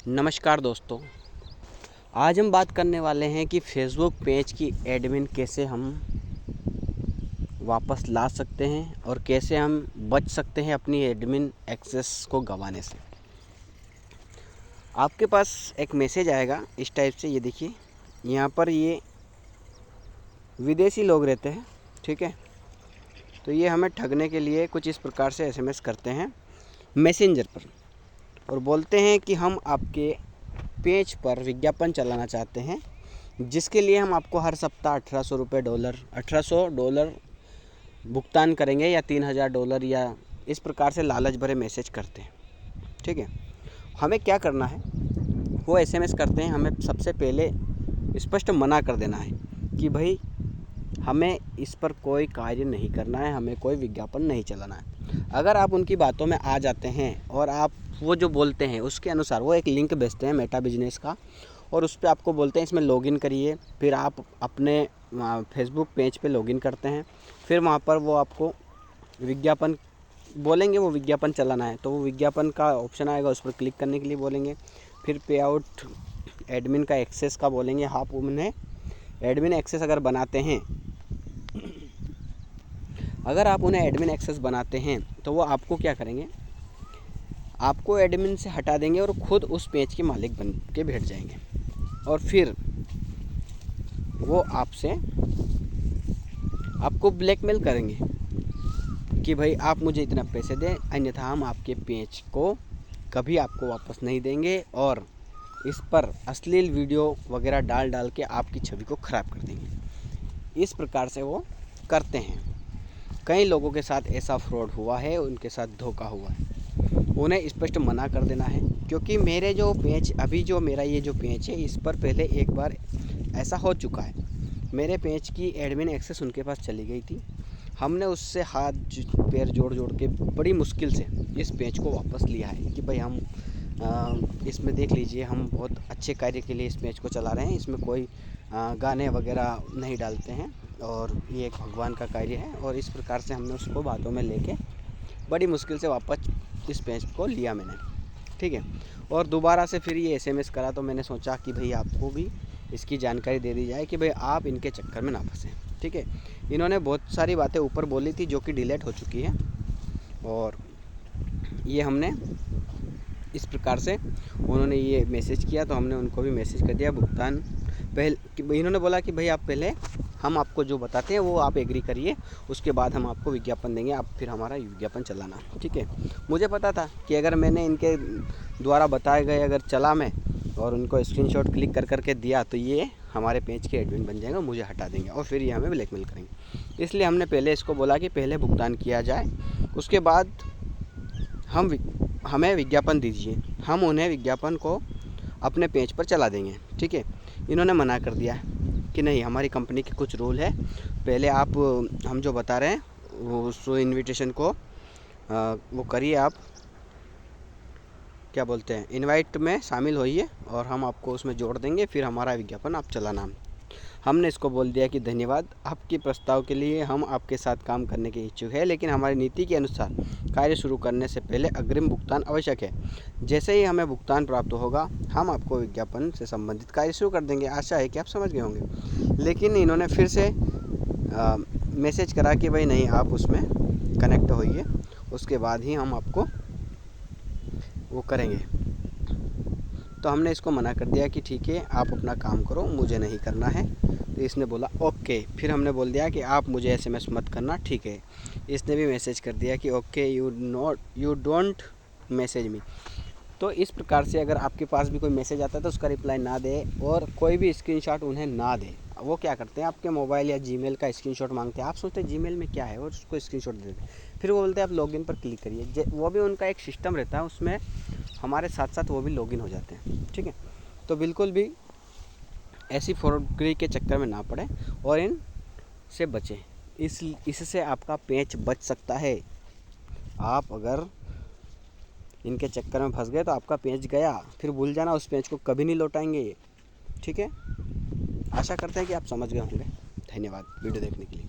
नमस्कार दोस्तों, आज हम बात करने वाले हैं कि फेसबुक पेज की एडमिन कैसे हम वापस ला सकते हैं और कैसे हम बच सकते हैं अपनी एडमिन एक्सेस को गंवाने से। आपके पास एक मैसेज आएगा इस टाइप से, ये देखिए यहाँ पर ये विदेशी लोग रहते हैं, ठीक है। तो ये हमें ठगने के लिए कुछ इस प्रकार से एसएमएस करते हैं मैसेंजर पर और बोलते हैं कि हम आपके पेज पर विज्ञापन चलाना चाहते हैं, जिसके लिए हम आपको हर सप्ताह $1800 भुगतान करेंगे या $3000 या इस प्रकार से लालच भरे मैसेज करते हैं, ठीक है। हमें क्या करना है, वो एसएमएस करते हैं, हमें सबसे पहले स्पष्ट मना कर देना है कि भाई हमें इस पर कोई कार्य नहीं करना है, हमें कोई विज्ञापन नहीं चलाना है। अगर आप उनकी बातों में आ जाते हैं और आप वो जो बोलते हैं उसके अनुसार वो एक लिंक भेजते हैं मेटा बिजनेस का, और उस पर आपको बोलते हैं इसमें लॉगिन करिए। फिर आप अपने फेसबुक पेज पे लॉगिन करते हैं, फिर वहाँ पर वो आपको विज्ञापन बोलेंगे, वो विज्ञापन चलाना है तो वो विज्ञापन का ऑप्शन आएगा, उस पर क्लिक करने के लिए बोलेंगे। फिर पे आउट एडमिन का एक्सेस का बोलेंगे, आप उन्हें एडमिन एक्सेस अगर बनाते हैं, अगर आप उन्हें एडमिन एक्सेस बनाते हैं तो वो आपको क्या करेंगे, आपको एडमिन से हटा देंगे और ख़ुद उस पेज के मालिक बन के बैठ जाएंगे। और फिर वो आपको ब्लैकमेल करेंगे कि भाई आप मुझे इतना पैसे दें, अन्यथा हम आपके पेज को कभी आपको वापस नहीं देंगे और इस पर अश्लील वीडियो वगैरह डाल के आपकी छवि को ख़राब कर देंगे। इस प्रकार से वो करते हैं। कई लोगों के साथ ऐसा फ्रॉड हुआ है, उनके साथ धोखा हुआ है। उन्हें स्पष्ट मना कर देना है, क्योंकि मेरे जो पेज अभी जो मेरा ये जो पेज है इस पर पहले एक बार ऐसा हो चुका है। मेरे पेज की एडमिन एक्सेस उनके पास चली गई थी। हमने उससे हाथ पैर जोड़ के बड़ी मुश्किल से इस पेज को वापस लिया है कि भाई हम इसमें देख लीजिए, हम बहुत अच्छे कार्य के लिए इस पेज को चला रहे हैं, इसमें कोई गाने वगैरह नहीं डालते हैं और ये एक भगवान का कार्य है। और इस प्रकार से हमने उसको बातों में लेके बड़ी मुश्किल से वापस इस पेज को लिया मैंने, ठीक है। और दोबारा से फिर ये एसएमएस करा तो मैंने सोचा कि भाई आपको भी इसकी जानकारी दे दी जाए कि भाई आप इनके चक्कर में ना फंसें, ठीक है। इन्होंने बहुत सारी बातें ऊपर बोली थी जो कि डिलीट हो चुकी है, और ये हमने इस प्रकार से उन्होंने ये मैसेज किया तो हमने उनको भी मैसेज कर दिया भुगतान पहले। इन्होंने बोला कि भाई आप पहले हम आपको जो बताते हैं वो आप एग्री करिए, उसके बाद हम आपको विज्ञापन देंगे, आप फिर हमारा विज्ञापन चलाना, ठीक है। मुझे पता था कि अगर मैंने इनके द्वारा बताए गए अगर चला मैं और उनको स्क्रीनशॉट क्लिक कर दिया तो ये हमारे पेज के एडमिन बन जाएंगे, मुझे हटा देंगे और फिर ये हमें ब्लैकमेल करेंगे। इसलिए हमने पहले इसको बोला कि पहले भुगतान किया जाए, उसके बाद हमें विज्ञापन दीजिए, हम उन्हें विज्ञापन को अपने पेज पर चला देंगे, ठीक है। इन्होंने मना कर दिया कि नहीं, हमारी कंपनी के कुछ रूल है, पहले आप हम जो बता रहे हैं वो उस इन्विटेशन को वो करिए, आप क्या बोलते हैं इनवाइट में शामिल होइए और हम आपको उसमें जोड़ देंगे, फिर हमारा विज्ञापन आप चलाना। हमने इसको बोल दिया कि धन्यवाद आपके प्रस्ताव के लिए, हम आपके साथ काम करने के इच्छुक है, लेकिन हमारी नीति के अनुसार कार्य शुरू करने से पहले अग्रिम भुगतान आवश्यक है। जैसे ही हमें भुगतान प्राप्त होगा हम आपको विज्ञापन से संबंधित कार्य शुरू कर देंगे। आशा है कि आप समझ गए होंगे। लेकिन इन्होंने फिर से मैसेज करा कि भाई नहीं, आप उसमें कनेक्ट होइए, उसके बाद ही हम आपको वो करेंगे। तो हमने इसको मना कर दिया कि ठीक है, आप अपना काम करो, मुझे नहीं करना है। तो इसने बोला ओके। फिर हमने बोल दिया कि आप मुझे एसएमएस मत करना, ठीक है। इसने भी मैसेज कर दिया कि okay, you don't message me. तो इस प्रकार से अगर आपके पास भी कोई मैसेज आता है तो उसका रिप्लाई ना दे और कोई भी स्क्रीनशॉट उन्हें ना दे। वो क्या करते हैं, आपके मोबाइल या जीमेल का स्क्रीनशॉट मांगते हैं, आप सोचते हैं जीमेल में क्या है और उसको स्क्रीनशॉट दे देते हैं। फिर वो बोलते हैं आप लॉगिन पर क्लिक करिए, वो भी उनका एक सिस्टम रहता है, उसमें हमारे साथ साथ वो भी लॉगिन हो जाते हैं, ठीक है। तो बिल्कुल भी ऐसी फॉरवर्डगिरी के चक्कर में ना पड़े और इन से बचें। इससे आपका पेज बच सकता है। आप अगर इनके चक्कर में फंस गए तो आपका पेज गया, फिर भूल जाना, उस पेज को कभी नहीं लौटाएंगे ये, ठीक है। आशा करते हैं कि आप समझ गए होंगे। धन्यवाद वीडियो देखने के लिए।